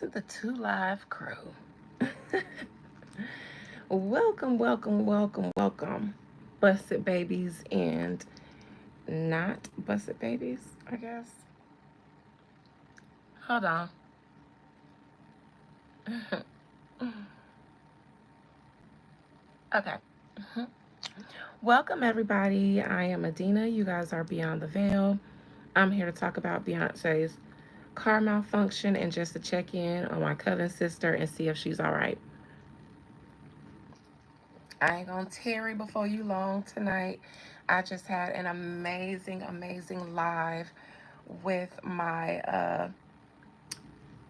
to the Two Live Crew. Welcome, welcome, welcome, welcome, busted babies and not busted babies, I guess. Hold on. Okay. Welcome, everybody. I am Adina. You guys are Beyond the Veil. I'm here to talk about Beyonce's car malfunction and just to check in on my cousin sister and see if she's all right. I ain't gonna tarry before you long tonight. I just had an amazing, amazing live with my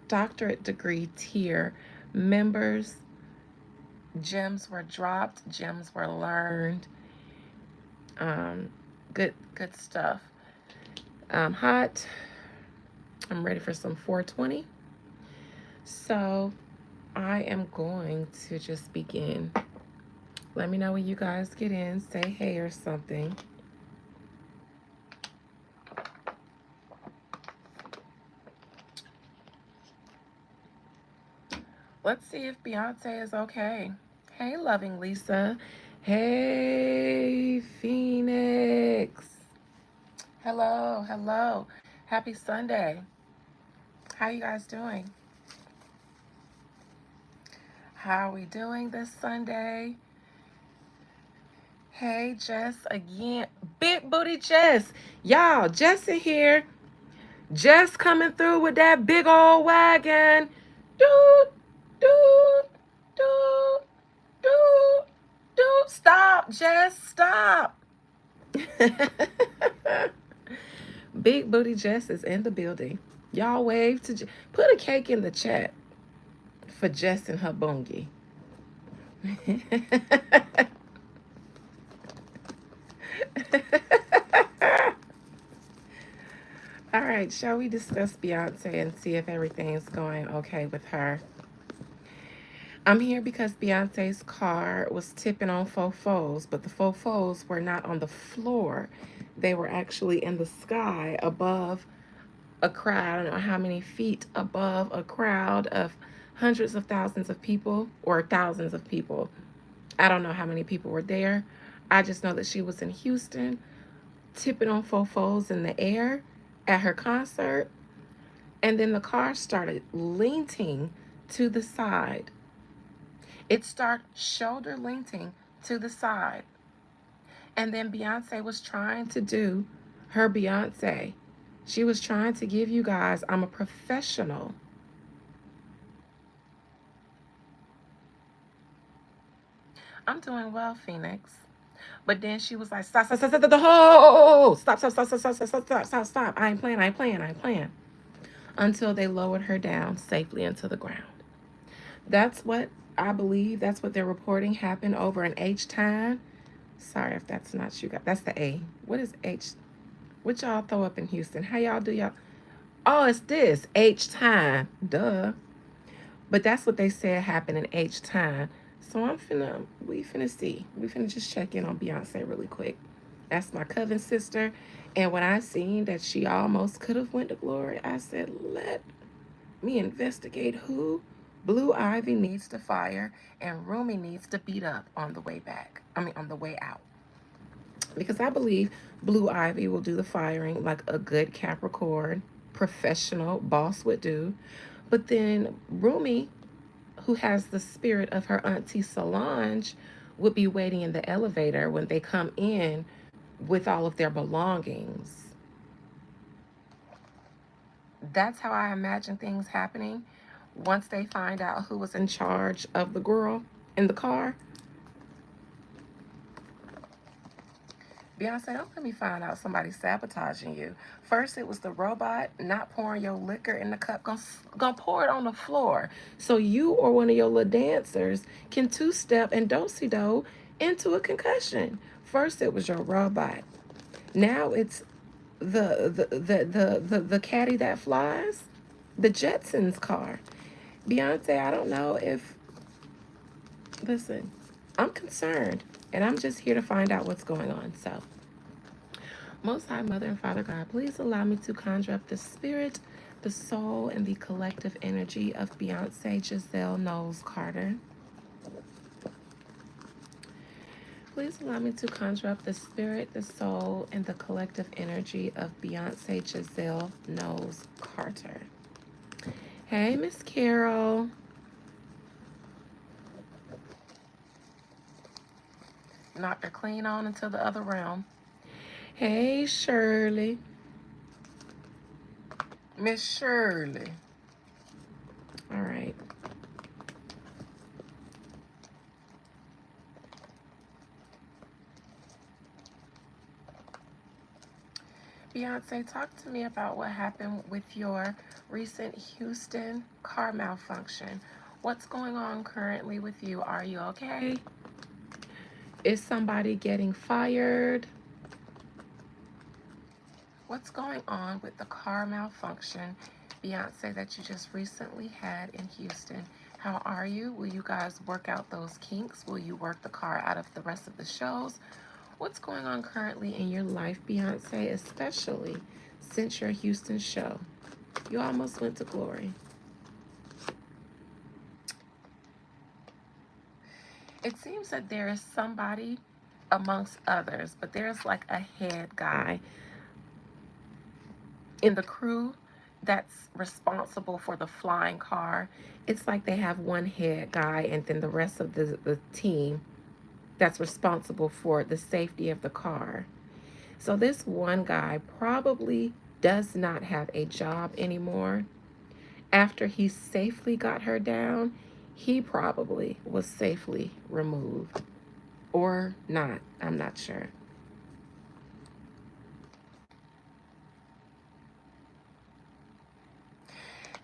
doctorate degree tier members. Gems were dropped, gems were learned. Um, good stuff. I'm hot. I'm ready for some 420. So I am going to just begin. Let me know when you guys get in. Say hey or something. Let's see if Beyonce is okay. Hey, loving Lisa. Hey, Phoenix. Hello, hello. Happy Sunday. How you guys doing? How are we doing this Sunday? Hey, Jess again. Big booty Jess. Y'all, Jess in here. Jess coming through with that big old wagon. Dude, dude, dude, dude, dude. Stop, Jess. Stop. Big booty Jess is in the building. Y'all wave to put a cake in the chat for Jess and her bongi. All right, shall we discuss Beyonce and see if everything's going okay with her? I'm here because Beyonce's car was tipping on fofos, but the fofos were not on the floor. They were actually in the sky above a crowd. I don't know how many feet above a crowd of hundreds of thousands of people or thousands of people. I don't know how many people were there. I just know that she was in Houston, tipping on fofos in the air at her concert. And then the car started leaning to the side. It started shoulder leaning to the side. And then Beyonce was trying to do her Beyonce. She was trying to give you guys, I'm a professional. I'm doing well, Phoenix. But then she was like, stop, stop, stop, stop, stop, stop, stop, stop, stop, stop, stop, stop, stop, stop. I ain't playing, I ain't playing, I ain't playing. Until they lowered her down safely into the ground. That's what I believe. That's what they're reporting happened over in H time. Sorry if that's not you guys. That's the A. What is H? What y'all throw up in Houston? How y'all do y'all? Oh, it's this H time. Duh. But that's what they said happened in H time. So we finna see. We finna just check in on Beyonce really quick. That's my cousin sister. And when I seen that she almost could have went to glory, I said, let me investigate who Blue Ivy needs to fire and Rumi needs to beat up on the way back. On the way out. Because I believe Blue Ivy will do the firing like a good Capricorn professional boss would do. But then Rumi, who has the spirit of her auntie Solange, would be waiting in the elevator when they come in with all of their belongings. That's how I imagine things happening once they find out who was in charge of the girl in the car. Beyonce, don't let me find out somebody sabotaging you. First, it was the robot not pouring your liquor in the cup, gonna pour it on the floor. So you or one of your little dancers can two-step and do-si-do into a concussion. First, it was your robot. Now it's the caddy that flies, the Jetsons car. Beyonce, I don't know if listen, I'm concerned and I'm just here to find out what's going on. Most High Mother and Father God, please allow me to conjure up the spirit The soul and the collective energy of Beyonce Giselle Knowles Carter. Please allow me to conjure up the spirit, the soul, and the collective energy of Beyonce Giselle Knowles Carter. Hey, Miss Carol. Knocked her clean on into the other realm. Hey, Shirley. Miss Shirley. All right. Beyonce, talk to me about what happened with your recent Houston car malfunction. What's going on currently with you? Are you okay? Is somebody getting fired? What's going on with the car malfunction, Beyonce, that you just recently had in Houston? How are you? Will you guys work out those kinks? Will you work the car out of the rest of the shows? What's going on currently in your life, Beyonce, especially since your Houston show? You almost went to glory. It seems that there is somebody amongst others, but there's like a head guy in the crew that's responsible for the flying car. It's like they have one head guy and then the rest of the team that's responsible for the safety of the car. So this one guy probably does not have a job anymore. After he safely got her down, he probably was safely removed. Or not, I'm not sure.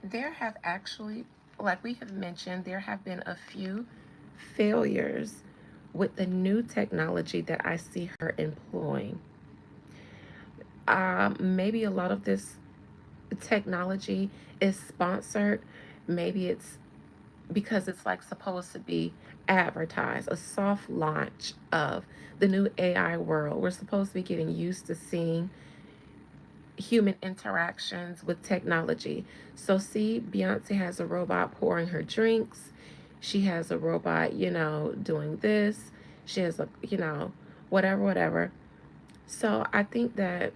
There have actually, like we have mentioned, there have been a few failures with the new technology that I see her employing. Maybe a lot of this technology is sponsored. Maybe it's because it's like supposed to be advertised, a soft launch of the new AI world. We're supposed to be getting used to seeing human interactions with technology. So, see, Beyonce has a robot pouring her drinks. She has a robot, doing this. She has whatever, whatever. So, I think that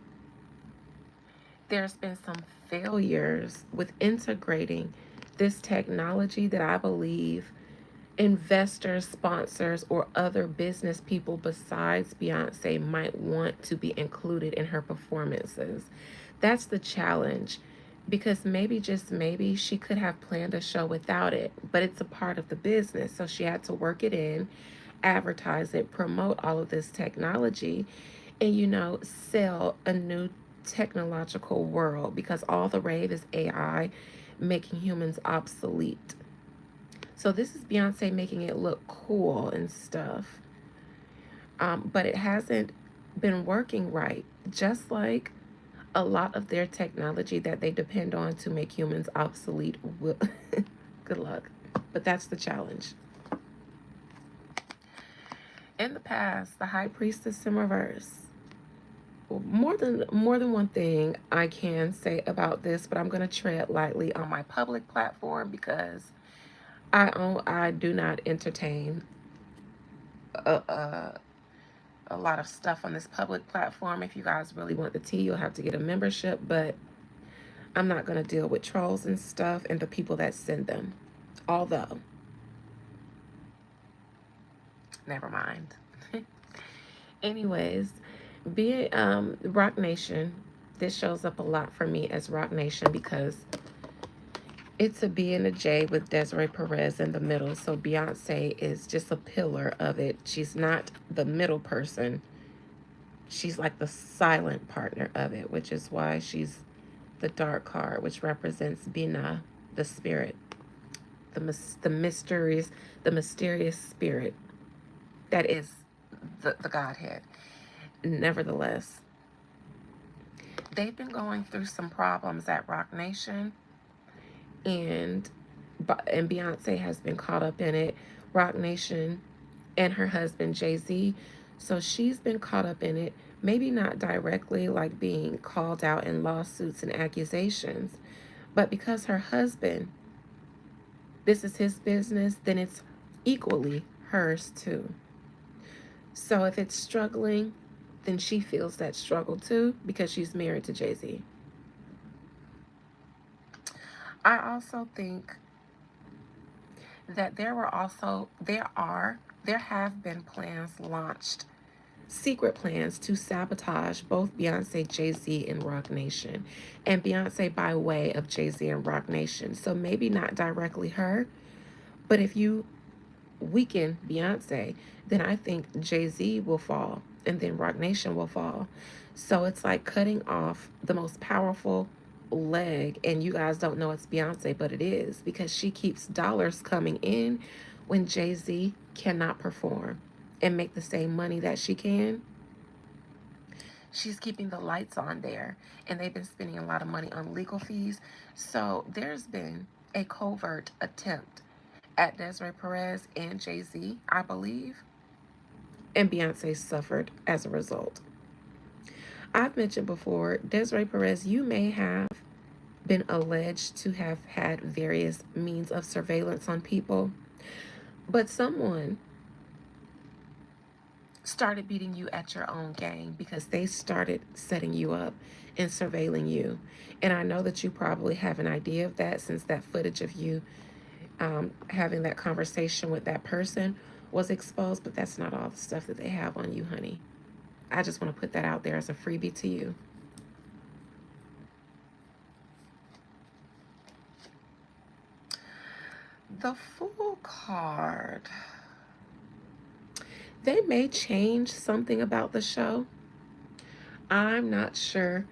there's been some failures with integrating this technology that I believe investors, sponsors, or other business people besides Beyonce might want to be included in her performances. That's the challenge because maybe, just maybe, she could have planned a show without it, but it's a part of the business. So she had to work it in, advertise it, promote all of this technology, and, sell a new technological world because all the rave is AI making humans obsolete. So this is Beyonce making it look cool and stuff. But it hasn't been working right. Just like a lot of their technology that they depend on to make humans obsolete will good luck. But that's the challenge. In the past, the high priestess in reverse. More than one thing I can say about this, but I'm gonna tread lightly on my public platform because I do not entertain a, a lot of stuff on this public platform. If you guys really want the tea, you'll have to get a membership, but I'm not going to deal with trolls and stuff and the people that send them. Although, never mind. Anyways, being Rock Nation, this shows up a lot for me as Rock Nation because it's a B and a J with Desiree Perez in the middle. So Beyonce is just a pillar of it. She's not the middle person. She's like the silent partner of it, which is why she's the dark card, which represents Bina, the spirit, the mysterious spirit that is the Godhead. Nevertheless, they've been going through some problems at Rock Nation, and Beyonce has been caught up in it. Rock Nation and her husband Jay-Z. So she's been caught up in it, maybe not directly like being called out in lawsuits and accusations, But because her husband, this is his business, then it's equally hers too. So if it's struggling, then she feels that struggle too because she's married to Jay-Z. I also think that there have been plans launched, secret plans to sabotage both Beyonce, Jay-Z, and Roc Nation. And Beyonce by way of Jay-Z and Roc Nation. So maybe not directly her, but if you weaken Beyonce, then I think Jay-Z will fall and then Roc Nation will fall. So it's like cutting off the most powerful leg, and you guys don't know it's Beyonce, but it is because she keeps dollars coming in when Jay-Z cannot perform and make the same money that she can. She's keeping the lights on there, and they've been spending a lot of money on legal fees. So there's been a covert attempt at Desiree Perez and Jay-Z, I believe, and Beyonce suffered as a result. I've mentioned before, Desiree Perez, you may have been alleged to have had various means of surveillance on people, but someone started beating you at your own game because they started setting you up and surveilling you. And I know that you probably have an idea of that since that footage of you having that conversation with that person was exposed, but that's not all the stuff that they have on you, honey. I just want to put that out there as a freebie to you. The Fool card. They may change something about the show. I'm not sure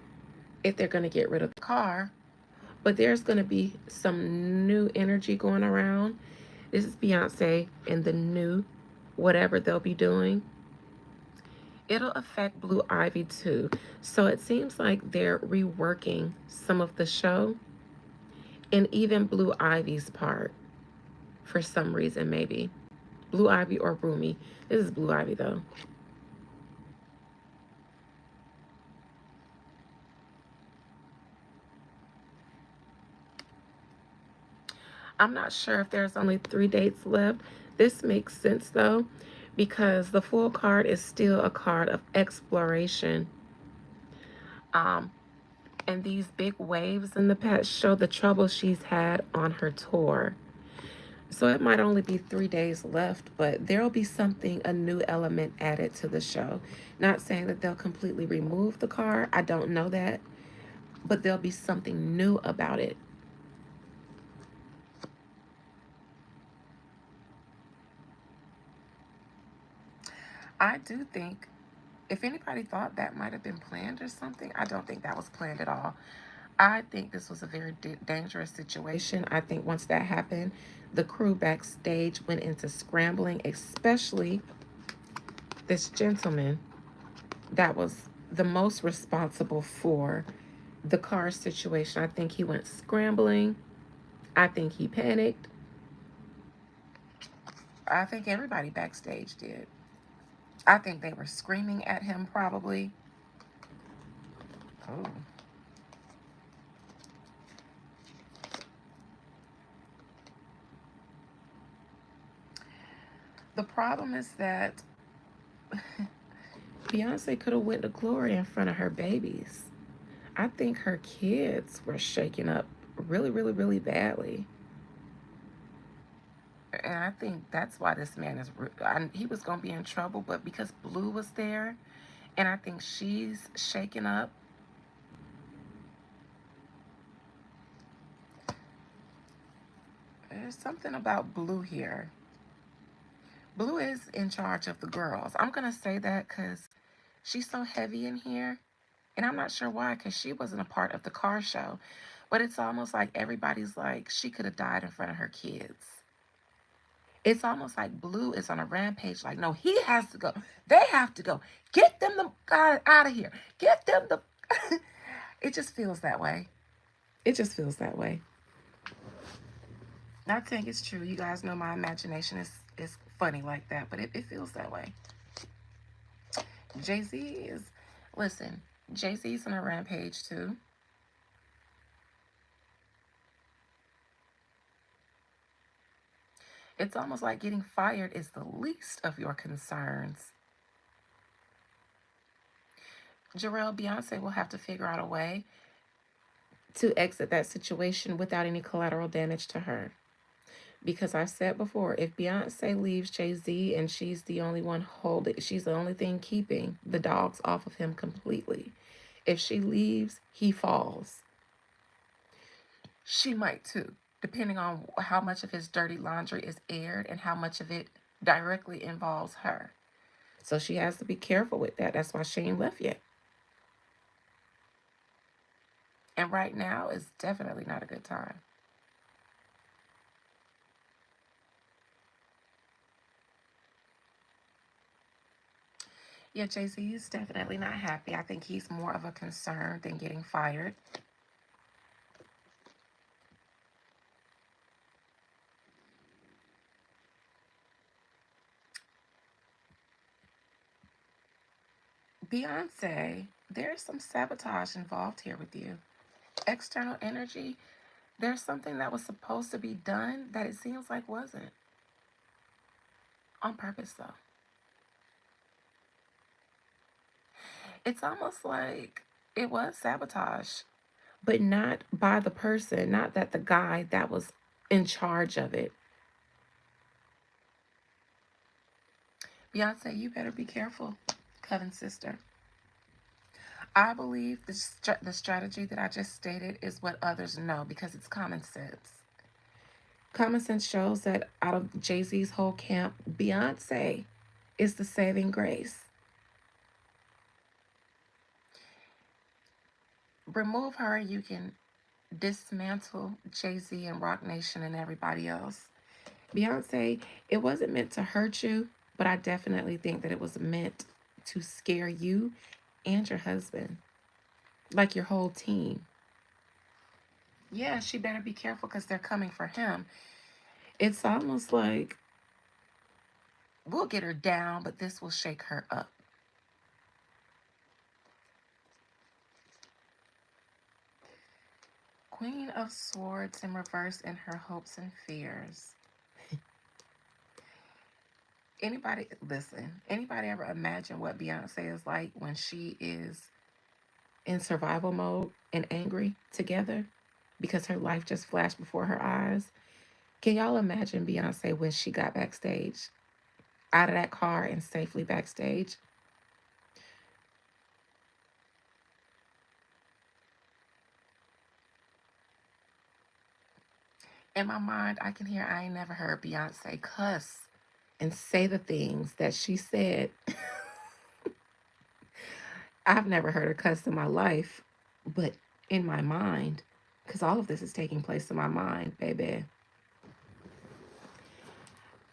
if they're going to get rid of the car, but there's going to be some new energy going around. This is Beyonce and the new whatever they'll be doing. It'll affect Blue Ivy too. So it seems like they're reworking some of the show and even Blue Ivy's part for some reason, maybe. Blue Ivy or Broomy. This is Blue Ivy though. I'm not sure if there's only 3 dates left. This makes sense though, because the Fool card is still a card of exploration. Um, and these big waves in the past show the trouble she's had on her tour. So it might only be 3 days left, but there'll be something, a new element added to the show. Not saying that they'll completely remove the card. I don't know that, but there'll be something new about it. I do think if anybody thought that might have been planned or something, I don't think that was planned at all. I think this was a very dangerous situation. I think once that happened, the crew backstage went into scrambling, especially this gentleman that was the most responsible for the car situation. I think he went scrambling. I think he panicked. I think everybody backstage did. I think they were screaming at him probably. Oh. The problem is that Beyonce could have went to glory in front of her babies. I think her kids were shaken up really, really, really badly. And I think that's why this man is, he was going to be in trouble, but because Blue was there, and I think she's shaken up. There's something about Blue here. Blue is in charge of the girls. I'm going to say that because she's so heavy in here. And I'm not sure why, because she wasn't a part of the car show. But it's almost like everybody's like, she could have died in front of her kids. It's almost like Blue is on a rampage. Like, no, he has to go. They have to go. Get them the out of here. Get them the. It just feels that way. It just feels that way. Not saying it's true. You guys know my imagination is funny like that, but it feels that way. Jay-Z is, listen, Jay-Z's on a rampage too. It's almost like getting fired is the least of your concerns. Jarrell, Beyonce will have to figure out a way to exit that situation without any collateral damage to her. Because I said before, if Beyonce leaves Jay-Z and she's the only one holding, she's the only thing keeping the dogs off of him completely. If she leaves, he falls. She might too, depending on how much of his dirty laundry is aired and how much of it directly involves her. So she has to be careful with that. That's why she ain't left yet. And right now is definitely not a good time. Yeah, Jay-Z is definitely not happy. I think he's more of a concern than getting fired. Beyonce, there's some sabotage involved here with you. External energy, there's something that was supposed to be done that it seems like wasn't. On purpose, though. It's almost like it was sabotage, but not by the person, not that the guy that was in charge of it. Beyonce, you better be careful, Coven sister. I believe the strategy that I just stated is what others know because it's common sense. Common sense shows that out of Jay-Z's whole camp, Beyonce is the saving grace. Remove her, you can dismantle Jay-Z and Rock Nation and everybody else. Beyonce, it wasn't meant to hurt you, but I definitely think that it was meant to scare you and your husband, like your whole team. Yeah, she better be careful because they're coming for him. It's almost like we'll get her down, but this will shake her up. Queen of Swords in reverse in her hopes and fears. Anybody, listen, anybody ever imagine what Beyonce is like when she is in survival mode and angry together because her life just flashed before her eyes? Can y'all imagine Beyonce when she got backstage, out of that car and safely backstage? In my mind, I can hear I ain't never heard Beyonce cuss and say the things that she said. I've never heard her cuss in my life, but in my mind, because all of this is taking place in my mind, baby.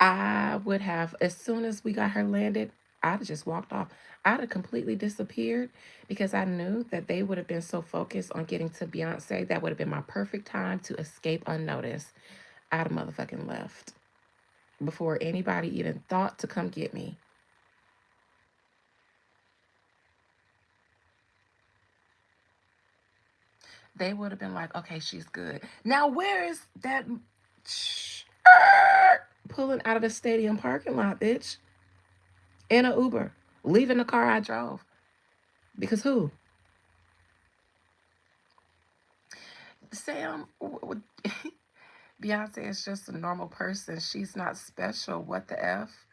I would have, as soon as we got her landed, I'd have just walked off. I'd have completely disappeared because I knew that they would have been so focused on getting to Beyonce. That would have been my perfect time to escape unnoticed. I'd have motherfucking left before anybody even thought to come get me. They would have been like, okay, she's good. Now, where is that pulling out of the stadium parking lot, bitch? In a Uber, leaving the car I drove. Because who? Sam, Beyonce is just a normal person. She's not special. What the F?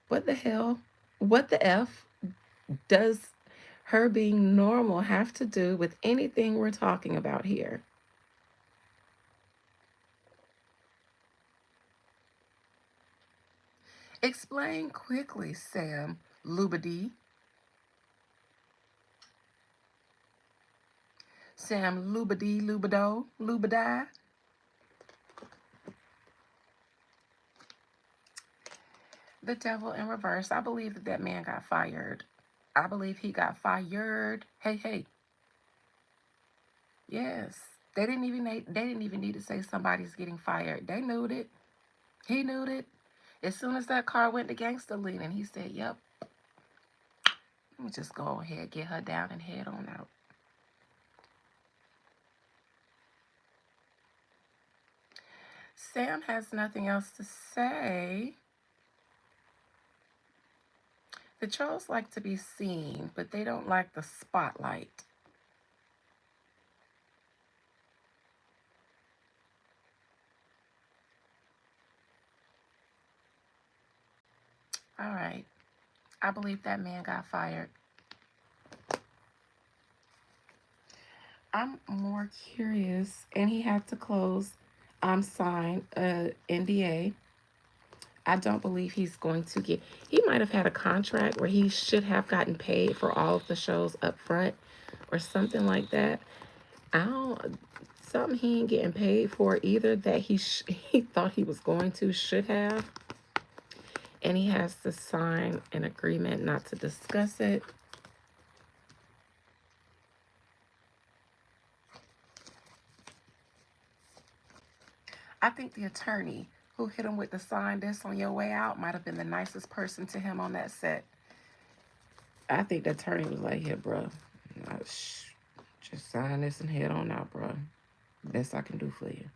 What the hell? What the F does her being normal have to do with anything we're talking about here? Explain quickly, Sam Lubady. Sam Lubady, Lubado, Lubadi. The devil in reverse. I believe that that man got fired. I believe he got fired. Hey, hey. Yes. They didn't even need to say somebody's getting fired. They knew it. He knew it. As soon as that car went to gangster leaning, he said, "Yep, let me just go ahead, get her down and head on out." Sam has nothing else to say. The trolls like to be seen, but they don't like the spotlight. All right. I believe that man got fired. I'm more curious, and he had to close, sign a NDA. I don't believe he's going to get. He might have had a contract where he should have gotten paid for all of the shows up front, or something like that. I don't. Something he ain't getting paid for either that he thought he was going to should have, and he has to sign an agreement not to discuss it. I think the attorney who hit him with the sign this on your way out might have been the nicest person to him on that set. I think the attorney was like, "Here, bro, just sign this and head on out, bro. Best I can do for you."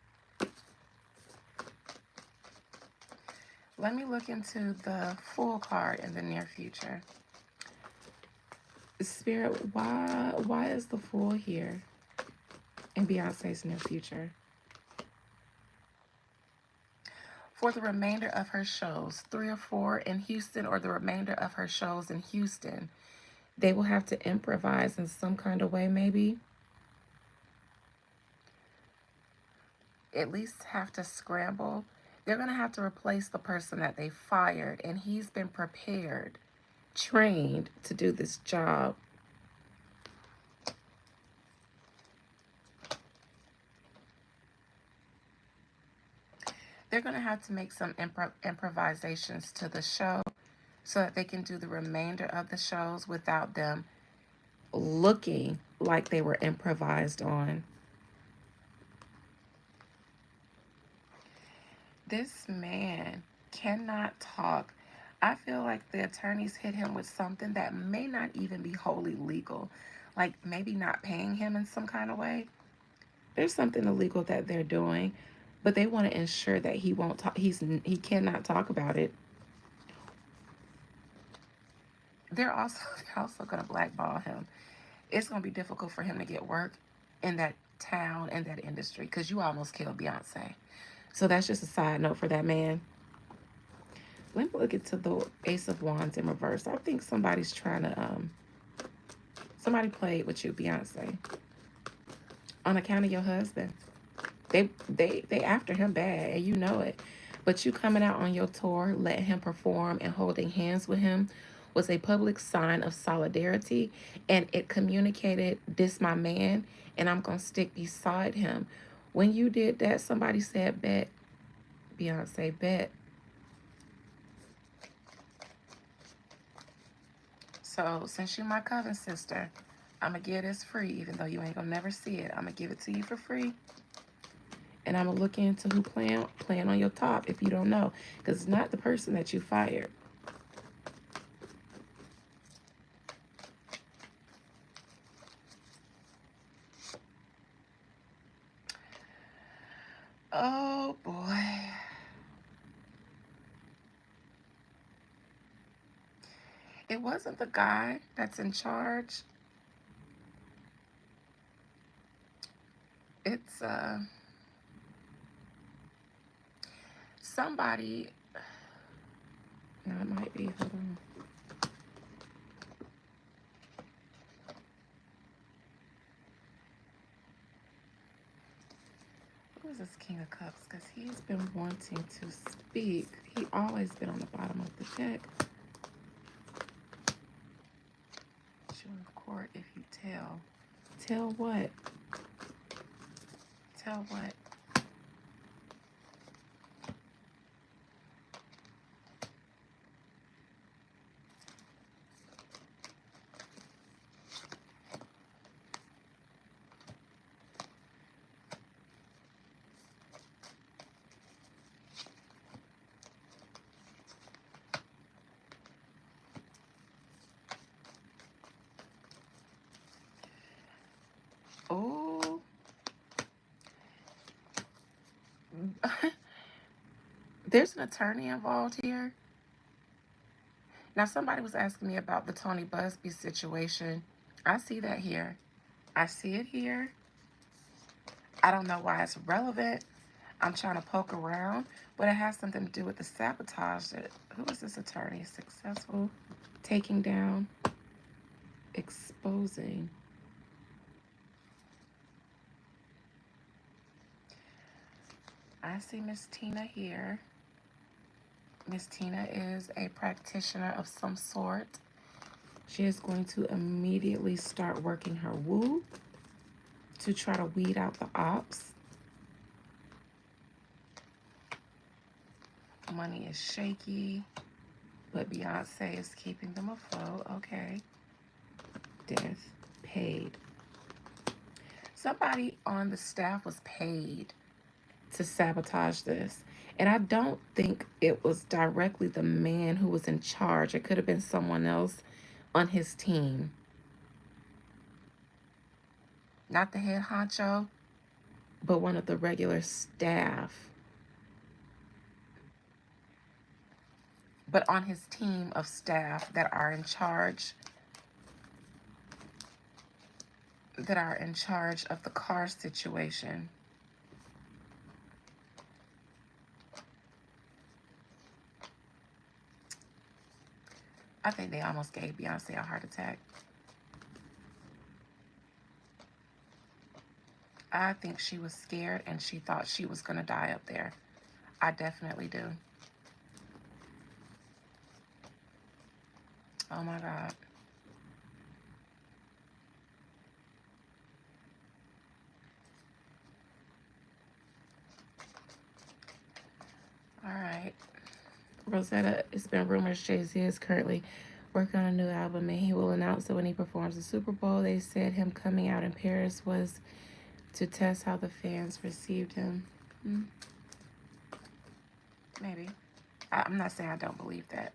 Let me look into the full card in the near future. Spirit, why is the fool here in Beyonce's near future? For the remainder of her shows, 3 or 4 in Houston, or the remainder of her shows in Houston, they will have to improvise in some kind of way, maybe. At least have to scramble. They're going to have to replace the person that they fired, and he's been prepared, trained to do this job. They're going to have to make some improvisations to the show so that they can do the remainder of the shows without them looking like they were improvised on. This man cannot talk. I feel like the attorneys hit him with something that may not even be wholly legal, like maybe not paying him in some kind of way. There's something illegal that they're doing, but they want to ensure that he won't talk. He cannot talk about it. They're also they're also going to blackball him. It's going to be difficult for him to get work in that town and that industry because you almost killed Beyonce. So that's just a side note for that man. Let me look into the Ace of Wands in reverse. I think somebody's trying to somebody played with you, Beyonce, on account of your husband. They after him bad, and you know it. But you coming out on your tour, letting him perform and holding hands with him was a public sign of solidarity, and it communicated, "This my man, and I'm gonna stick beside him." When you did that, somebody said, "Bet, Beyonce, bet." So since you're my cousin sister, I'ma give this free, even though you ain't gonna never see it. I'ma give it to you for free. And I'm gonna look into who playing on your top if you don't know, because it's not the person that you fired. Oh boy. It wasn't the guy that's in charge. It's somebody. No, it might be. Hold on. Who is this King of Cups? Because he's been wanting to speak. He always been on the bottom of the deck. Show in court if you tell. Tell what? Tell what? Oh, There's an attorney involved here. Now, somebody was asking me about the Tony Busby situation. I see that here. I see it here. I don't know why it's relevant. I'm trying to poke around, but it has something to do with the sabotage. Who is this attorney? Successful, taking down, exposing. I see Miss Tina here. Miss Tina is a practitioner of some sort. She is going to immediately start working her woo to try to weed out the ops. Money is shaky, but Beyonce is keeping them afloat. Okay. Death paid. Somebody on the staff was paid to sabotage this. And I don't think it was directly the man who was in charge. It could have been someone else on his team. Not the head honcho, but one of the regular staff. But on his team of staff that are in charge of the car situation. I think they almost gave Beyonce a heart attack. I think she was scared and she thought she was going to die up there. I definitely do. Oh my God. All right. Rosetta, it's been rumored Jay-Z is currently working on a new album and he will announce it when he performs the Super Bowl. They said him coming out in Paris was to test how the fans received him. Maybe. I'm not saying I don't believe that.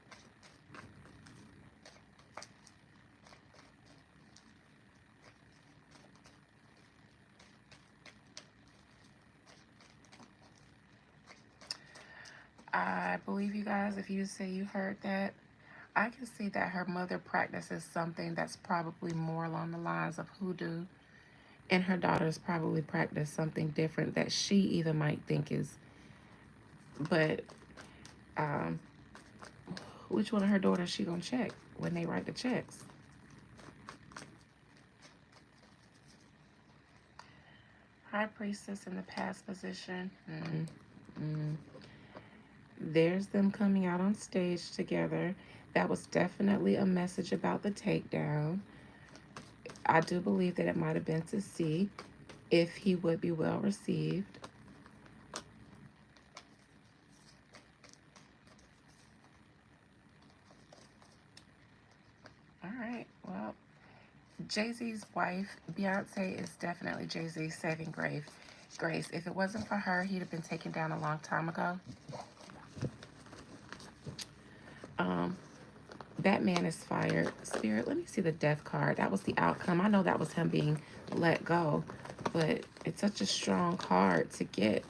I believe you guys if you say you heard that. I can see that her mother practices something that's probably more along the lines of hoodoo, and her daughters probably practice something different that she even might think is. But which one of her daughters she gonna check when they write the checks? High priestess in the past position. There's them coming out on stage together. That was definitely a message about the takedown. I do believe that it might have been to see if he would be well received. All right, well, Jay-Z's wife, Beyonce, is definitely Jay-Z's saving grace. If it wasn't for her, he'd have been taken down a long time ago. That man is fired. Spirit, let me see the death card. That was the outcome. I know that was him being let go, but it's such a strong card to get.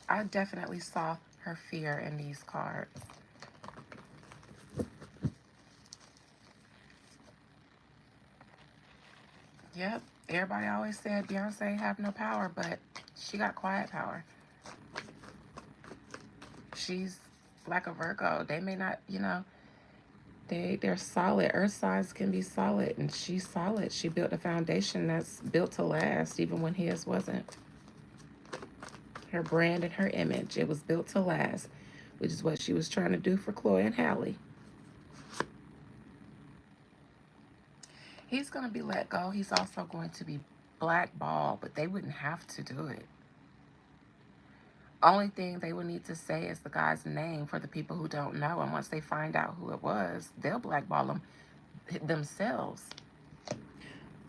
I definitely saw her fear in these cards. Yep, everybody always said Beyonce have no power, but she got quiet power. She's like a Virgo. They may not, they're solid. Earth signs can be solid, and she's solid. She built a foundation that's built to last, even when his wasn't. Her brand and her image, it was built to last, which is what she was trying to do for Chloe and Halle. He's going to be let go. He's also going to be blackballed, but they wouldn't have to do it. Only thing they would need to say is the guy's name for the people who don't know. And once they find out who it was, they'll blackball him themselves.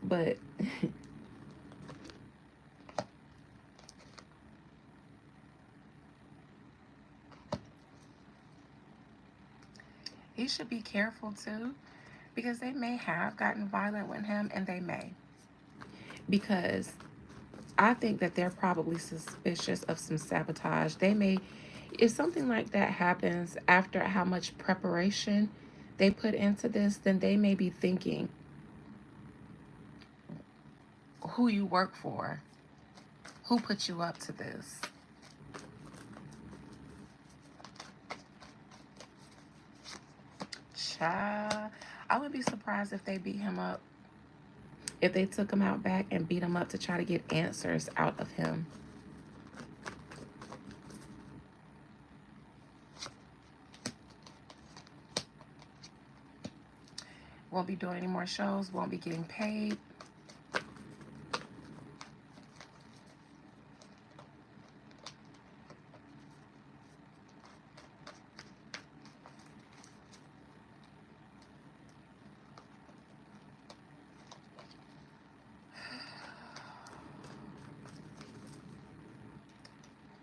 But He should be careful too, because they may have gotten violent with him, and they may. Because I think that they're probably suspicious of some sabotage. They may, if something like that happens after how much preparation they put into this, then they may be thinking who you work for, who put you up to this. Child, I would be surprised if they beat him up. If they took him out back and beat him up to try to get answers out of him. Won't be doing any more shows, won't be getting paid.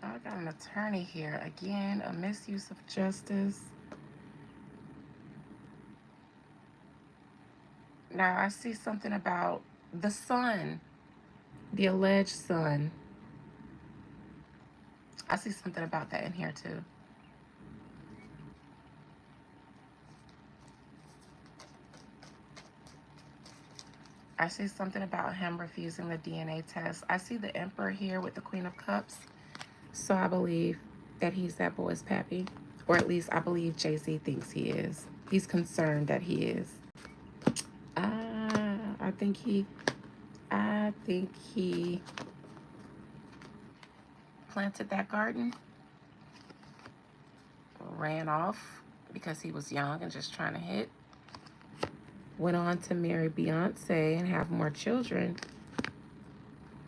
I got an attorney here. Again, a misuse of justice. Now, I see something about the son, the alleged son. I see something about that in here, too. I see something about him refusing the DNA test. I see the Emperor here with the Queen of Cups. So I believe that he's that boy's pappy. Or at least I believe Jay-Z thinks he is. He's concerned that he is. I think he planted that garden, ran off because he was young and just trying to hit, went on to marry Beyonce and have more children.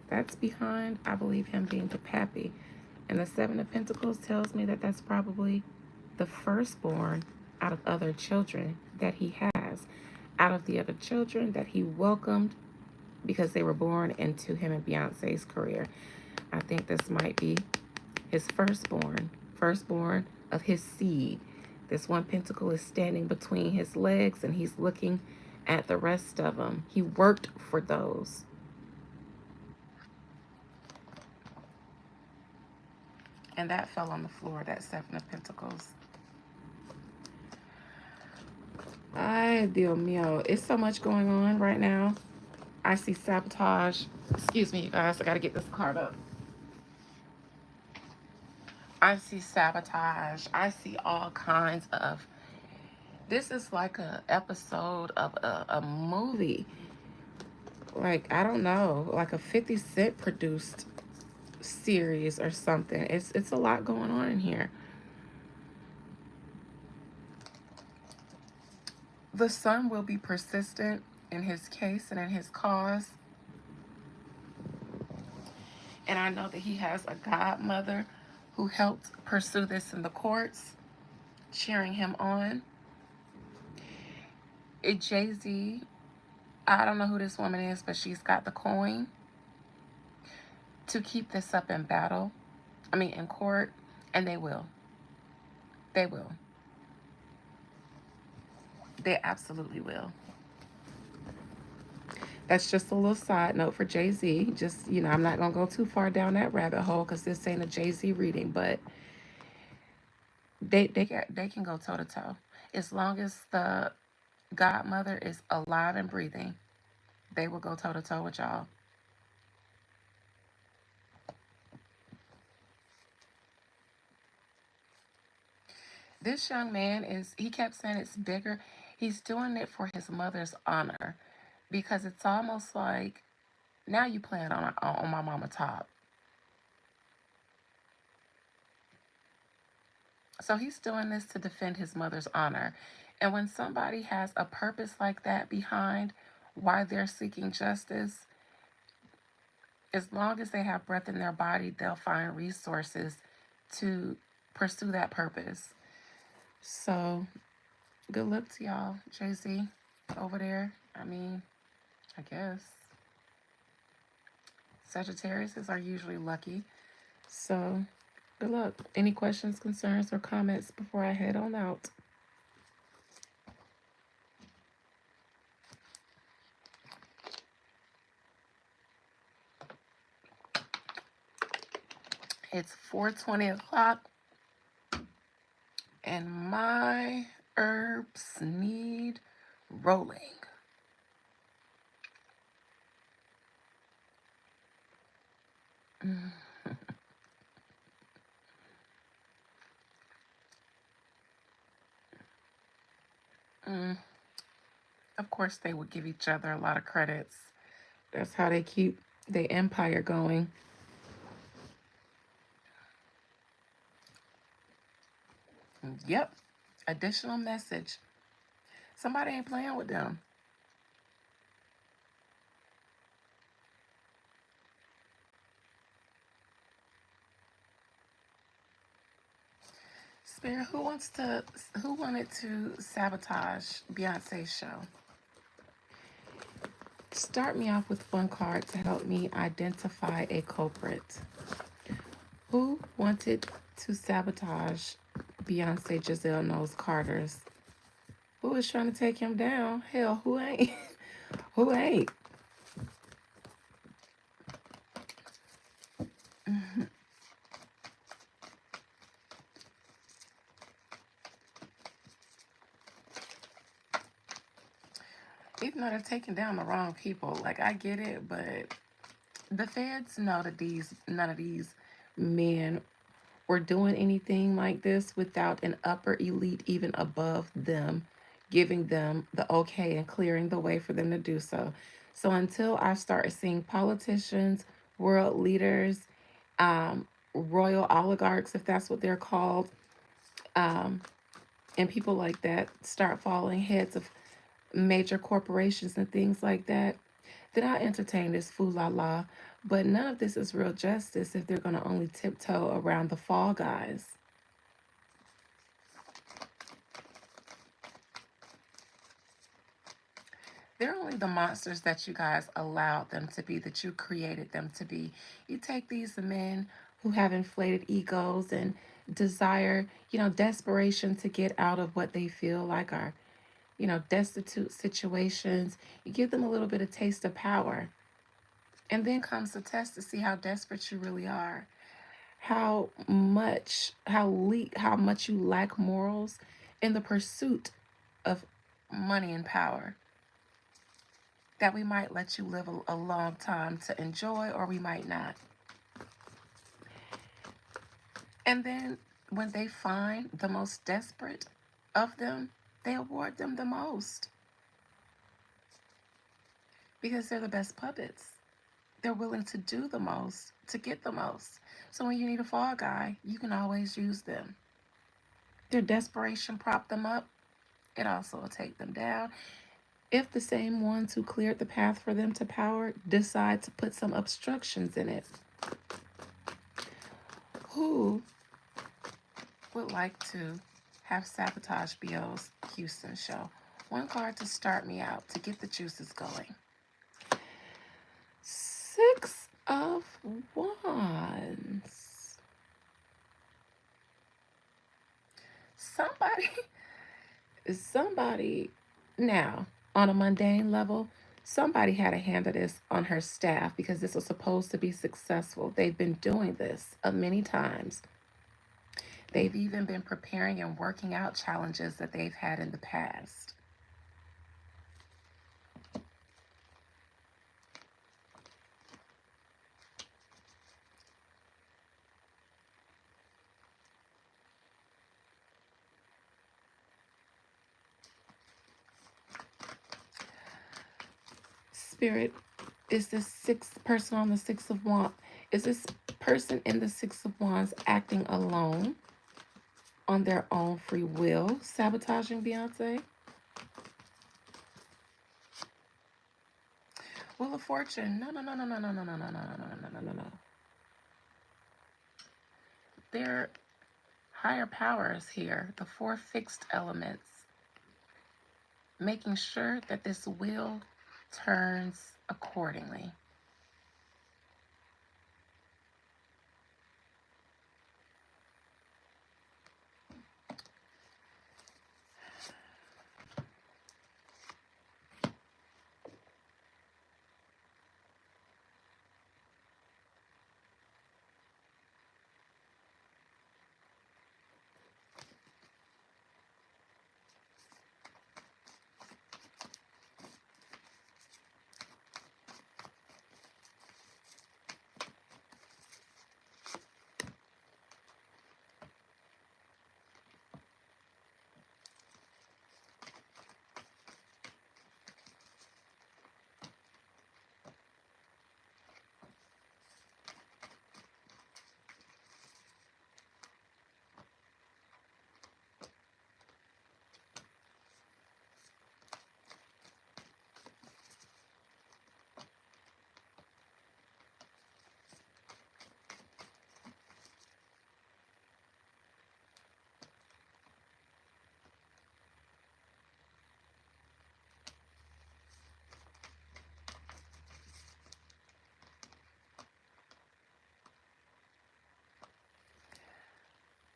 That's behind, I believe, him being the pappy. And the Seven of Pentacles tells me that that's probably the firstborn out of other children that he has, out of the other children that he welcomed because they were born into him and Beyonce's career. I think this might be his firstborn of his seed. This one pentacle is standing between his legs and he's looking at the rest of them. He worked for those. And that fell on the floor, that Seven of Pentacles. Ay, Dios mío. It's so much going on right now. I see sabotage. Excuse me, you guys. I got to get this card up. I see sabotage. I see all kinds of... This is like an episode of a movie. Like, I don't know. Like a 50 Cent produced series or something. It's a lot going on in here. The son will be persistent in his case and in his cause. And I know that he has a godmother who helped pursue this in the courts, cheering him on. Jay-Z, I don't know who this woman is, but she's got the coin to keep this up in battle. In court. And they will. They will. They absolutely will. That's just a little side note for Jay-Z. Just, I'm not going to go too far down that rabbit hole because this ain't a Jay-Z reading, but they can go toe-to-toe. As long as the godmother is alive and breathing, they will go toe-to-toe with y'all. This young man he kept saying it's bigger. He's doing it for his mother's honor because it's almost like, now you playing on my mama top. So he's doing this to defend his mother's honor. And when somebody has a purpose like that behind why they're seeking justice, as long as they have breath in their body, they'll find resources to pursue that purpose. So good luck to y'all, Jay-Z, over there. I guess. Sagittariuses are usually lucky. So good luck. Any questions, concerns, or comments before I head on out? It's 4:20 o'clock, and my herbs need rolling. Mm. Mm. Of course, they would give each other a lot of credits. That's how they keep the empire going. Yep. Additional message. Somebody ain't playing with them. Spirit, who wanted to sabotage Beyonce's show? Start me off with one card to help me identify a culprit. Who wanted to sabotage Beyonce Giselle Knowles Carter's? Who is trying to take him down? Hell, who ain't? Who ain't? Even though they're taking down the wrong people, like I get it, but the feds know that these none of these men were doing anything like this without an upper elite even above them giving them the okay and clearing the way for them to do so. So until I start seeing politicians, world leaders, royal oligarchs, if that's what they're called, um, and people like that start falling heads of major corporations and things like that, then I entertain this foo la la. But none of this is real justice if they're going to only tiptoe around the fall guys. They're only the monsters that you guys allowed them to be, that you created them to be. You take these men who have inflated egos and desire, desperation to get out of what they feel like are, destitute situations. You give them a little bit of taste of power. And then comes the test to see how desperate you really are. How much you lack morals in the pursuit of money and power, that we might let you live a long time to enjoy, or we might not. And then when they find the most desperate of them, they award them the most because they're the best puppets. They're willing to do the most to get the most. So when you need a fall guy, you can always use them. Their desperation prop them up. It also will take them down. If the same ones who cleared the path for them to power decide to put some obstructions in it, who would like to have sabotage BO's Houston show? One card to start me out, to get the juices going. Six of Wands. Somebody, now, on a mundane level, somebody had a hand of this on her staff because this was supposed to be successful. They've been doing this many times. They've even been preparing and working out challenges that they've had in the past. Spirit, is this sixth person on the Six of Wands? Is this person in the Six of Wands acting alone on their own free will, sabotaging Beyonce? Wheel of Fortune. No, no, no, no, no, no, no, no, no, no, no, no, no, no, no. They're higher powers here, the four fixed elements, making sure that this wheel turns accordingly.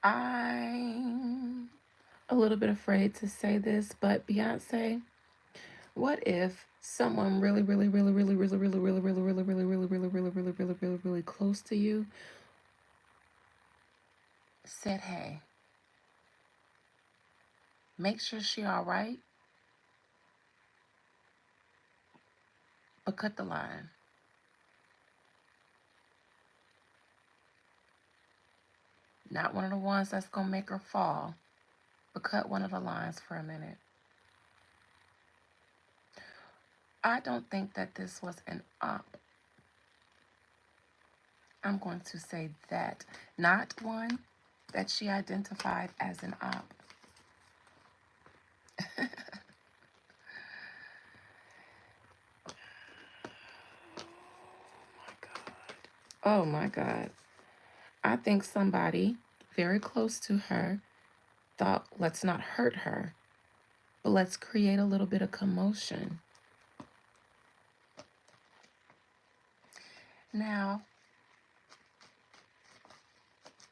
I'm a little bit afraid to say this, but Beyonce, what if someone really, really, really, really, really, really, really, really, really, really, really, really, really, really, really, really, really close to you said, "Hey, make sure she all right, but cut the line." Not one of the ones that's gonna make her fall, but cut one of the lines for a minute. I don't think that this was an op. I'm going to say that, not one that she identified as an op. Oh my God. I think somebody very close to her thought, let's not hurt her, but let's create a little bit of commotion. Now,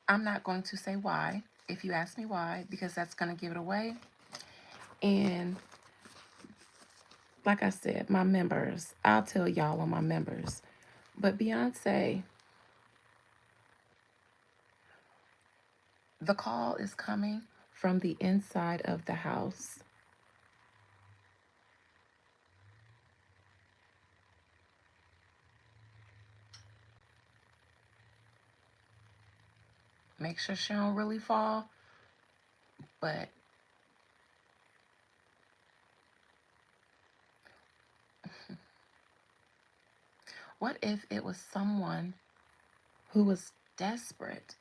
I'm not going to say why, if you ask me why, because that's going to give it away. And like I said, my members, I'll tell y'all on my members. But Beyonce, the call is coming from the inside of the house. Make sure she don't really fall, but what if it was someone who was desperate?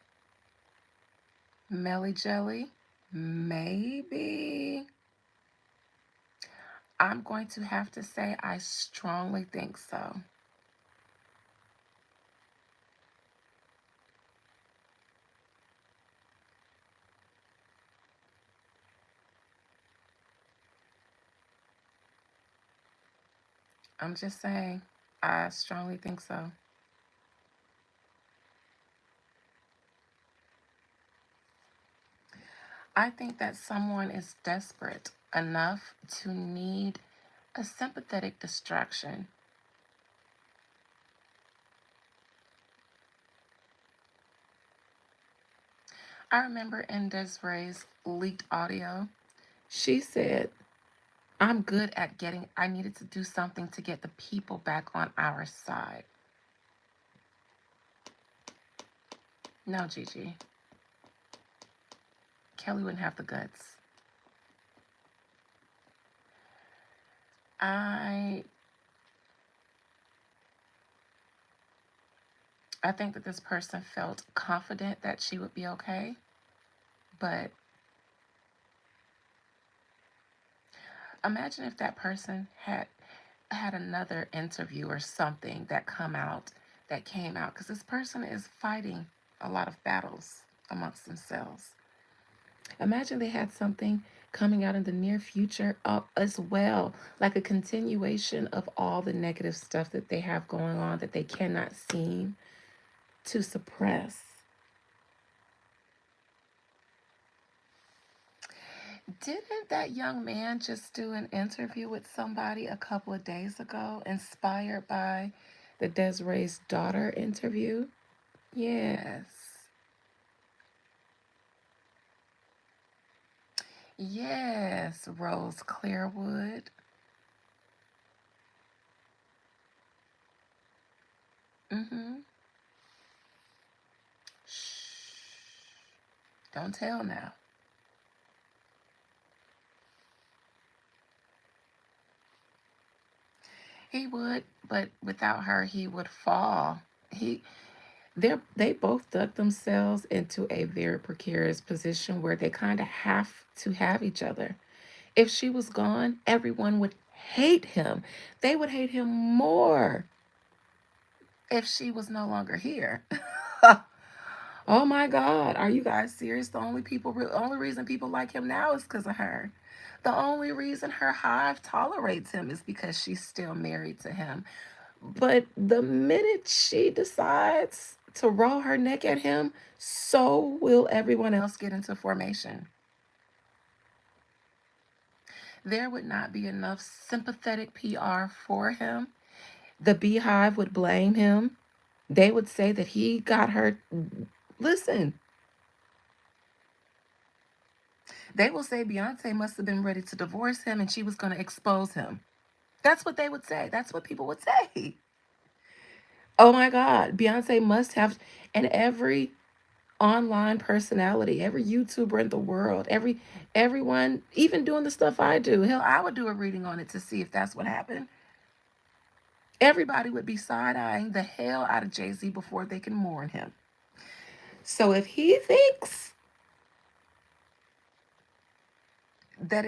Melly Jelly? Maybe. I'm going to have to say I strongly think so. I'm just saying, I strongly think so. I think that someone is desperate enough to need a sympathetic distraction. I remember in Desiree's leaked audio, she said, I'm good at I needed to do something to get the people back on our side. No, Gigi. Kelly wouldn't have the guts. I I think that this person felt confident that she would be okay, but imagine if that person had another interview or something that came out because this person is fighting a lot of battles amongst themselves. Imagine they had something coming out in the near future up as well, like a continuation of all the negative stuff that they have going on that they cannot seem to suppress. Didn't that young man just do an interview with somebody a couple of days ago, inspired by the Desiree's daughter interview? Yes. Yes, Rose Clearwood. Mm-hmm. Shh. Don't tell now. He would, but without her, he would fall. He they both dug themselves into a very precarious position where they kind of have to have each other. If she was gone, everyone would hate him. They would hate him more if she was no longer here. Oh my God, are you guys serious? Only reason people like him now is because of her. The only reason her hive tolerates him is because she's still married to him. But the minute she decides to roll her neck at him, so will everyone else get into formation. There would not be enough sympathetic PR for him. The beehive would blame him. They would say that he got her. Listen, they will say Beyonce must have been ready to divorce him and she was going to expose him. That's what they would say. That's what people would say. Oh my God, Beyonce must have, and every online personality, every YouTuber in the world, everyone, even doing the stuff I do. Hell, I would do a reading on it to see if that's what happened. Everybody would be side-eyeing the hell out of Jay-Z before they can mourn him. So if he thinks that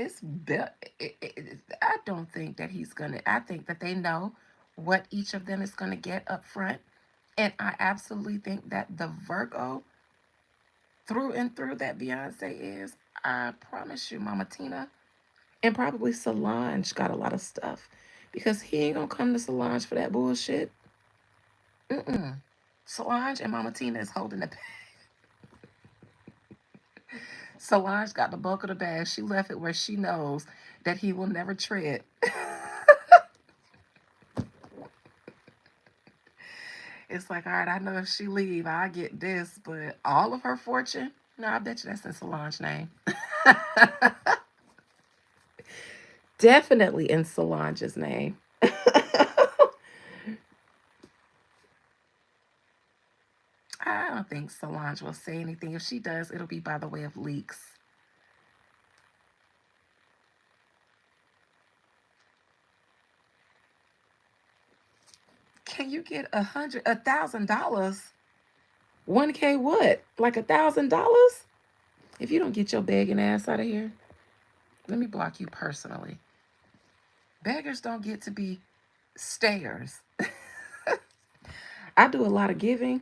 I don't think that he's gonna. I think that they know what each of them is gonna get up front, and I absolutely think that the Virgo through and through that Beyonce is. I promise you, Mama Tina, and probably Solange got a lot of stuff because he ain't gonna come to Solange for that bullshit. Mm-mm. Solange and Mama Tina is holding the. Solange got the bulk of the bag. She left it where she knows that he will never tread. It's like, all right, I know if she leave, I get this, but all of her fortune, no, I bet you that's in Solange's name. Definitely in Solange's name. I don't think Solange will say anything. If she does, it'll be by the way of leaks. Can you get $1,000? 1K what? Like $1,000? If you don't get your begging ass out of here, let me block you personally. Beggars don't get to be stayers. I do a lot of giving,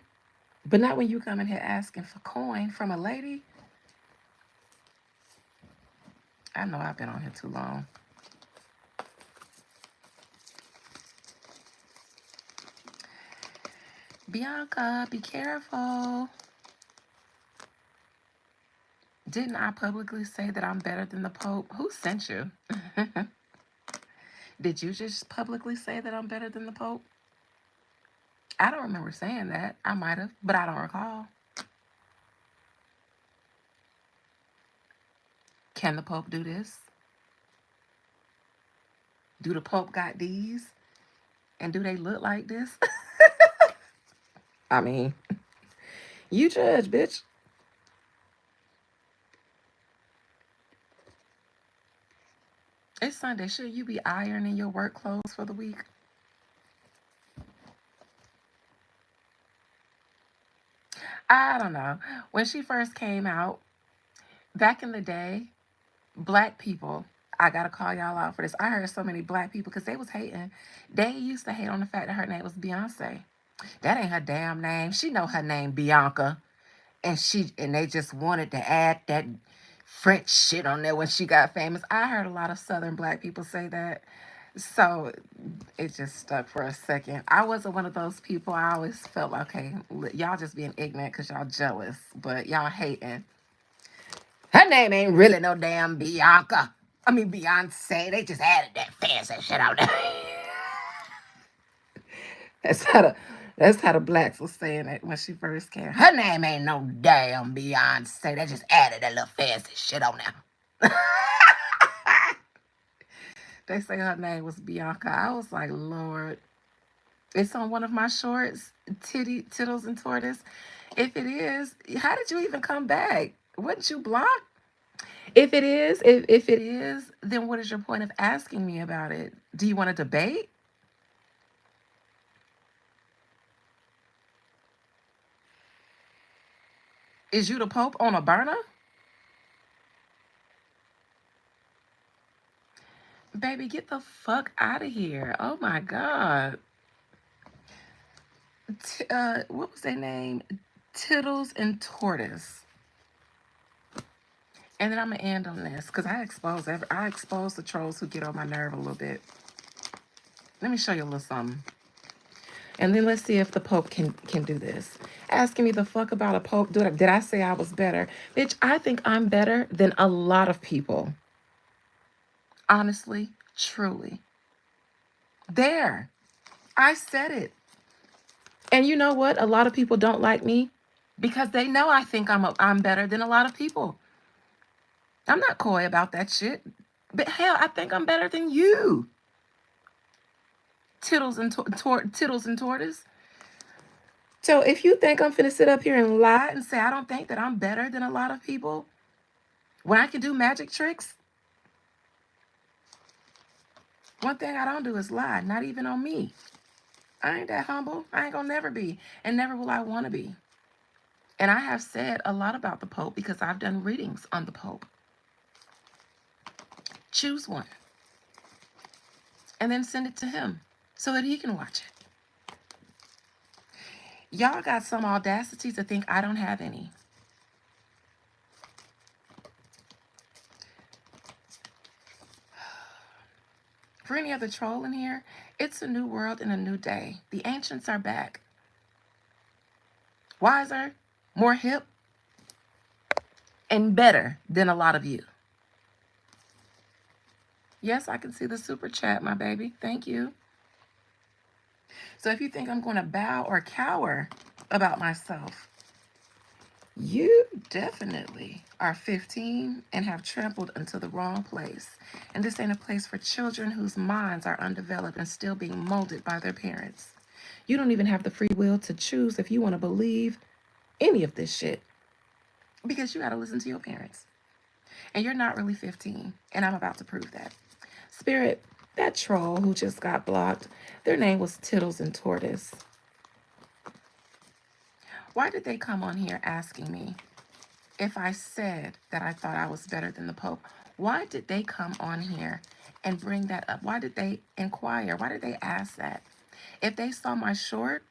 but not when you come in here asking for coin from a lady. I know I've been on here too long. Bianca, be careful. Didn't I publicly say that I'm better than the Pope? Who sent you? Did you just publicly say that I'm better than the Pope? I don't remember saying that. I might have, but I don't recall. Can the Pope do this? Do the Pope got these? And do they look like this? I mean, you judge, bitch. It's Sunday. Should you be ironing your work clothes for the week? I don't know. When she first came out, back in the day, black people, I gotta call y'all out for this. I heard so many black people because they was hating. They used to hate on the fact that her name was Beyonce. That ain't her damn name. She know her name Bianca. And they just wanted to add that French shit on there when she got famous. I heard a lot of Southern black people say that. So it just stuck for a second. I wasn't one of those people. I always felt like, okay, y'all just being ignorant because y'all jealous, but y'all hating. Her name ain't really no damn Bianca. I mean Beyonce. They just added that fancy shit out there. That's how the that's how the blacks was saying it when she first came. Her name ain't no damn Beyonce. They just added that little fancy shit on there. They say her name was Bianca. I was like, Lord. It's on one of my shorts, Tittles and Tortoise. If it is, how did you even come back? Wasn't you blocked? If it is, then what is your point of asking me about it? Do you want to debate? Is you the Pope on a burner? Baby, get the fuck out of here. Oh my God. What was their name? Tittles and Tortoise. And then I'm gonna end on this because I expose the trolls who get on my nerve a little bit. Let me show you a little something. And then let's see if the Pope can do this. Asking me the fuck about a Pope. Did I say I was better? Bitch, I think I'm better than a lot of people. Honestly, truly. There. I said it. And you know what? A lot of people don't like me because they know I think I'm better than a lot of people. I'm not coy about that shit. But hell, I think I'm better than you. Tittles and tittles and tortoise. So if you think I'm finna sit up here and lie and say I don't think that I'm better than a lot of people when I can do magic tricks, one thing I don't do is lie, not even on me. I ain't that humble. I ain't gonna never be, and never will I want to be. And I have said a lot about the Pope because I've done readings on the Pope. Choose one and then send it to him so that he can watch it. Y'all got some audacity to think I don't have any. For any other troll in here, it's a new world and a new day. The ancients are back. Wiser, more hip, and better than a lot of you. Yes, I can see the super chat, my baby. Thank you. So if you think I'm going to bow or cower about myself, you definitely are 15 and have trampled into the wrong place. And this ain't a place for children whose minds are undeveloped and still being molded by their parents. You don't even have the free will to choose if you want to believe any of this shit because you got to listen to your parents. And you're not really 15, and I'm about to prove that. Spirit, that troll who just got blocked, their name was Tittles and Tortoise. Why did they come on here asking me if I said that I thought I was better than the Pope? Why did they come on here and bring that up? Why did they inquire? Why did they ask that? If they saw my short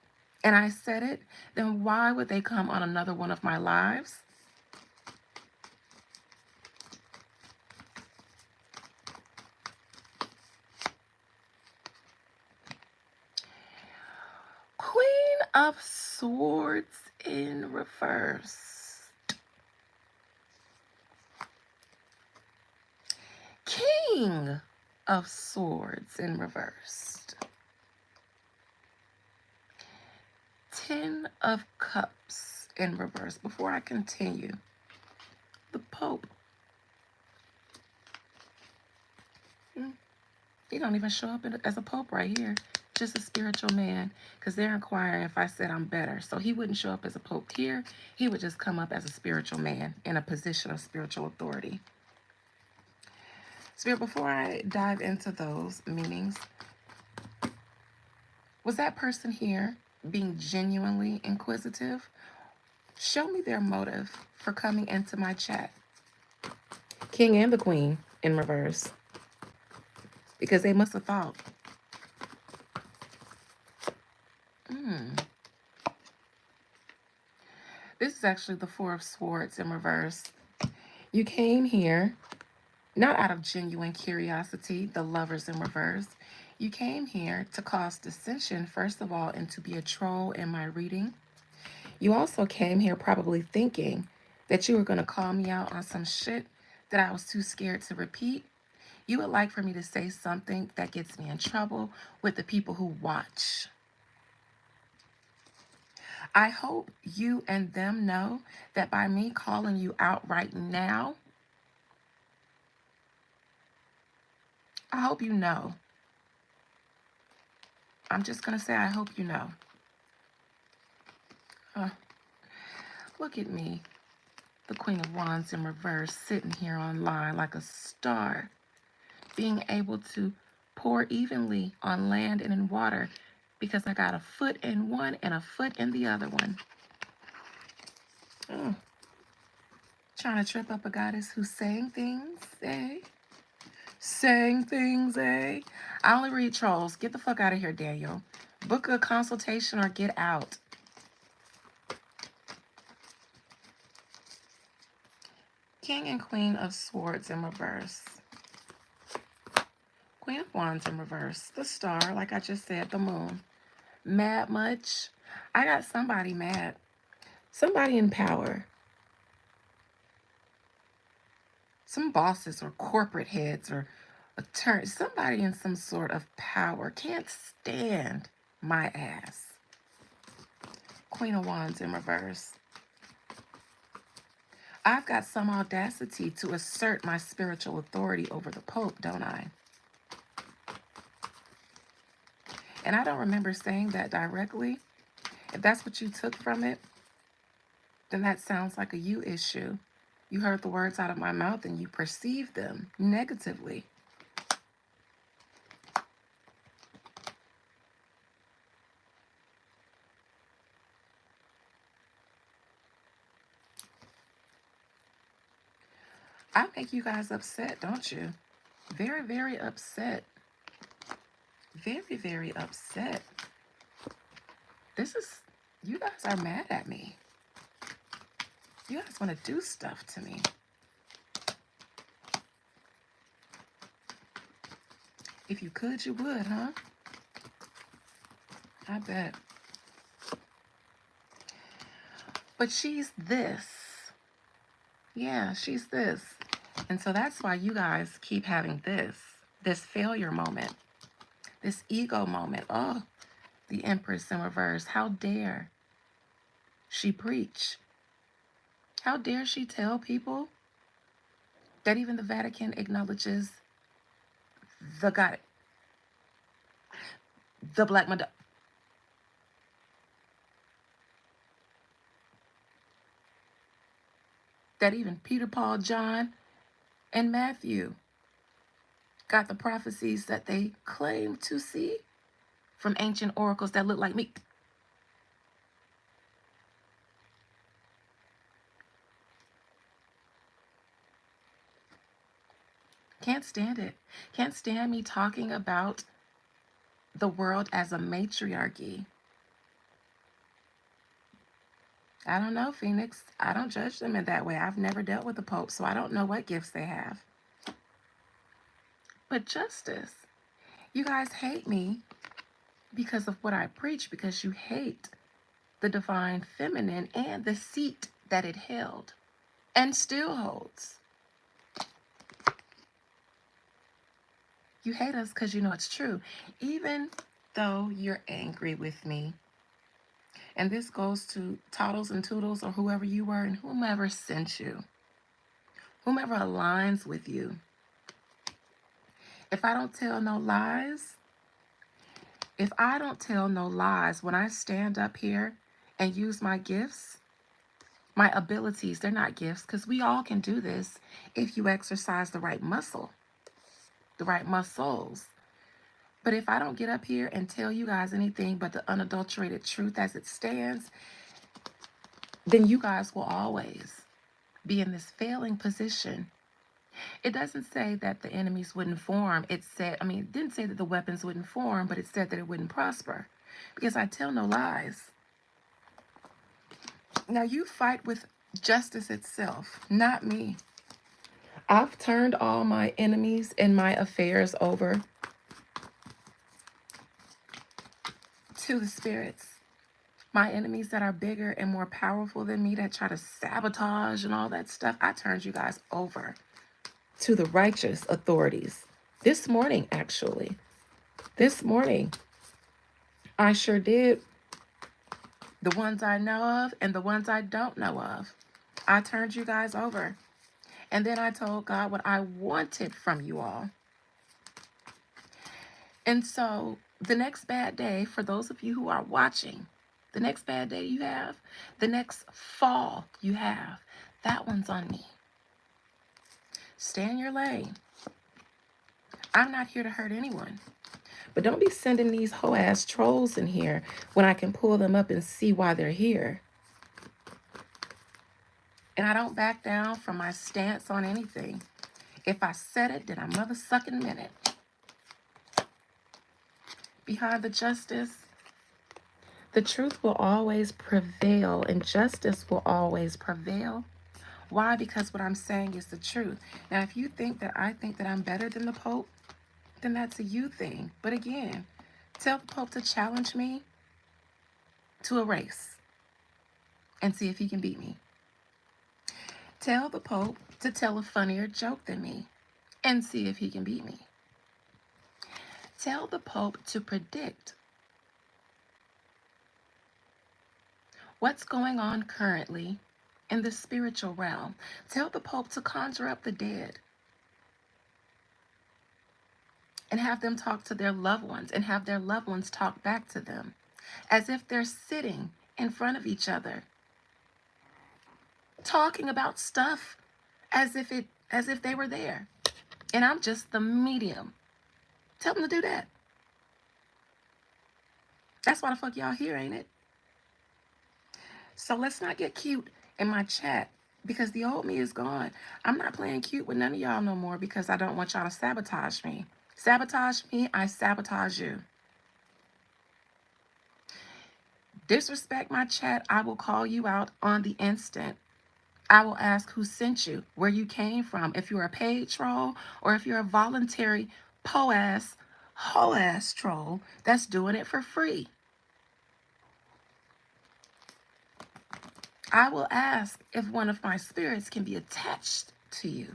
and I said it, then why would they come on another one of my lives? Queen of Swords in reverse. King of Swords in reverse. 10 of Cups in reverse. Before I continue, the Pope. He don't even show up as a Pope right here. Just a spiritual man, because they're inquiring if I said I'm better. So he wouldn't show up as a Pope here. He would just come up as a spiritual man in a position of spiritual authority. Spirit, before I dive into those meanings, was that person here being genuinely inquisitive? Show me their motive for coming into my chat. King and the Queen in reverse. Because they must have thought, this is actually the Four of Swords in reverse. You came here not out of genuine curiosity, the Lovers in reverse. You came here to cause dissension, first of all, and to be a troll in my reading. You also came here probably thinking that you were going to call me out on some shit that I was too scared to repeat. You would like for me to say something that gets me in trouble with the people who watch. I hope you and them know that by me calling you out right now, I hope you know. I'm just going to say, I hope you know. Look at me, the Queen of Wands in reverse, sitting here online like a star, being able to pour evenly on land and in water because I got a foot in one and a foot in the other one. Oh. Trying to trip up a goddess who's saying things, eh? Saying things, eh? I only read trolls. Get the fuck out of here, Daniel. Book a consultation or get out. King and Queen of Swords in reverse. Queen of Wands in reverse. The star, like I just said, the moon. Mad much? I got somebody mad. Somebody in power. Some bosses or corporate heads or attorneys. Somebody in some sort of power can't stand my ass. Queen of Wands in reverse. I've got some audacity to assert my spiritual authority over the Pope, don't I? And I don't remember saying that directly. If that's what you took from it, then that sounds like a you issue. You heard the words out of my mouth and you perceived them negatively. I make you guys upset, don't you? Very, very upset. Very, very upset. You guys are mad at me. You guys want to do stuff to me. If you could, you would, huh? I bet. But she's this. Yeah, she's this. And so that's why you guys keep having this failure moment, this ego moment. Oh, the Empress in reverse. How dare she preach? How dare she tell people that even the Vatican acknowledges the God, the Black Madonna. That even Peter, Paul, John, and Matthew got the prophecies that they claim to see from ancient oracles that look like me. Can't stand it. Can't stand me talking about the world as a matriarchy. I don't know, Phoenix. I don't judge them in that way. I've never dealt with the Pope, so I don't know what gifts they have. But justice. You guys hate me because of what I preach, because you hate the divine feminine and the seat that it held and still holds. You hate us because you know it's true, even though you're angry with me. And this goes to Toddles and Toodles or whoever you were and whomever sent you, whomever aligns with you. If I don't tell no lies, when I stand up here and use my gifts, my abilities, they're not gifts because we all can do this if you exercise the right muscle, the right muscles. But if I don't get up here and tell you guys anything but the unadulterated truth as it stands, then you guys will always be in this failing position. It doesn't say that the enemies wouldn't form. It didn't say that the weapons wouldn't form, but it said that it wouldn't prosper because I tell no lies. Now you fight with justice itself, not me. I've turned all my enemies and my affairs over to the spirits. My enemies that are bigger and more powerful than me that try to sabotage and all that stuff, I turned you guys over to the righteous authorities. This morning, actually. This morning, I sure did. The ones I know of and the ones I don't know of. I turned you guys over. And then I told God what I wanted from you all. And so the next bad day, for those of you who are watching, the next bad day you have, the next fall you have, that one's on me. Stay in your lane. I'm not here to hurt anyone. But don't be sending these hoe-ass trolls in here when I can pull them up and see why they're here. And I don't back down from my stance on anything. If I said it, then I mother-sucking meant it. Behind the justice, the truth will always prevail and justice will always prevail. Why? Because what I'm saying is the truth. Now, if you think that I think that I'm better than the Pope, then that's a you thing. But again, tell the Pope to challenge me to a race and see if he can beat me. Tell the Pope to tell a funnier joke than me and see if he can beat me. Tell the Pope to predict what's going on currently in the spiritual realm. Tell the Pope to conjure up the dead and have them talk to their loved ones and have their loved ones talk back to them as if they're sitting in front of each other, talking about stuff as if they were there. And I'm just the medium. Tell them to do that. That's why the fuck y'all here, ain't it? So let's not get cute in my chat because the old me is gone. I'm not playing cute with none of y'all no more because I don't want y'all to sabotage me. Sabotage me, I sabotage you. Disrespect my chat, I will call you out on the instant. I will ask who sent you, where you came from, if you're a paid troll or if you're a voluntary po-ass, ho-ass troll that's doing it for free. I will ask if one of my spirits can be attached to you.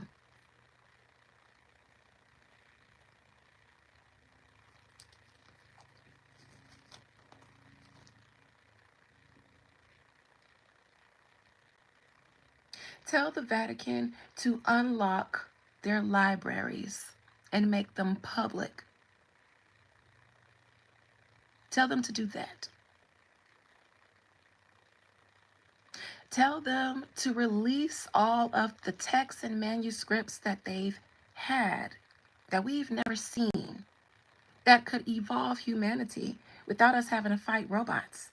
Tell the Vatican to unlock their libraries and make them public. Tell them to do that. Tell them to release all of the texts and manuscripts that they've had, that we've never seen, that could evolve humanity without us having to fight robots.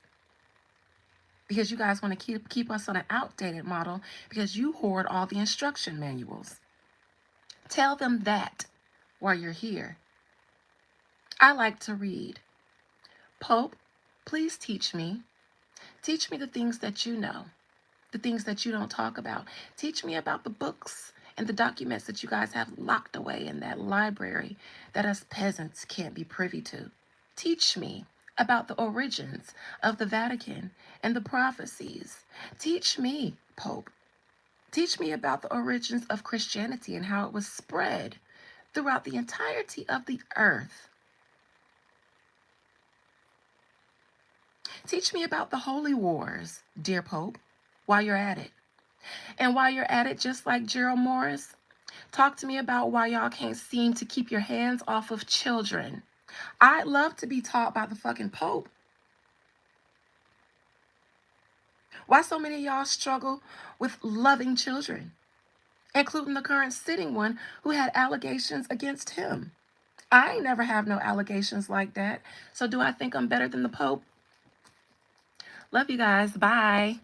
Because you guys want to keep us on an outdated model because you hoard all the instruction manuals. Tell them that while you're here. I like to read. Pope, please teach me. Teach me the things that you know, the things that you don't talk about. Teach me about the books and the documents that you guys have locked away in that library that us peasants can't be privy to. Teach me about the origins of the Vatican and the prophecies. Teach me, Pope. Teach me about the origins of Christianity and how it was spread throughout the entirety of the earth. Teach me about the holy wars, dear Pope, while you're at it. And while you're at it, just like Gerald Morris, talk to me about why y'all can't seem to keep your hands off of children. I'd love to be taught by the fucking Pope. Why so many of y'all struggle with loving children, including the current sitting one who had allegations against him? I ain't never have no allegations like that. So do I think I'm better than the Pope? Love you guys. Bye.